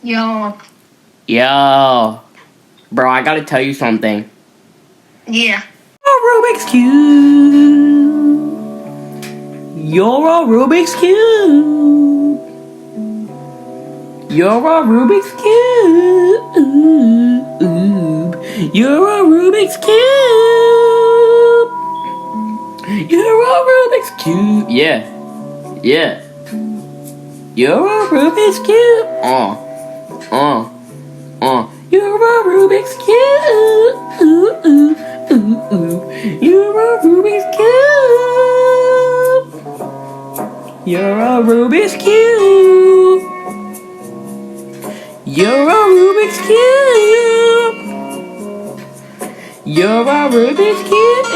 Yo. Yo. Bro, I gotta tell you something. Yeah. A Rubik's Cube. You're a Rubik's Cube. You're a Rubik's Cube. You're a Rubik's Cube. You're a Rubik's Cube. Yeah. Yeah. You're a Rubik's Cube. You're a Rubik's Cube. You're a Rubik's Cube. You're a Rubik's Cube. You're a Rubik's Cube. You're a Rubik's Cube.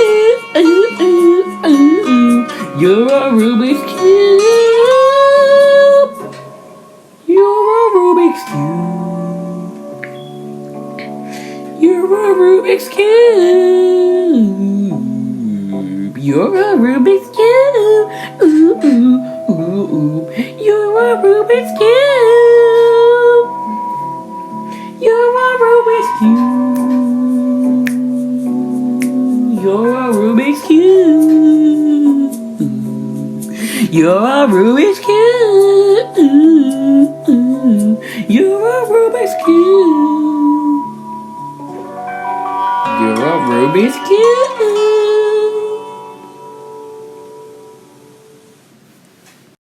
You're a Rubik's Cube. You're a Rubik's Cube. You're a Rubik's Cube. You're a Rubik's Cube. You're a Rubik's Cube. You're a Rubik's Cube. You're a Rubik's Cube. You're a Rubik's Cube. You're a Rubik's Cube. You're a Rubik's Cube.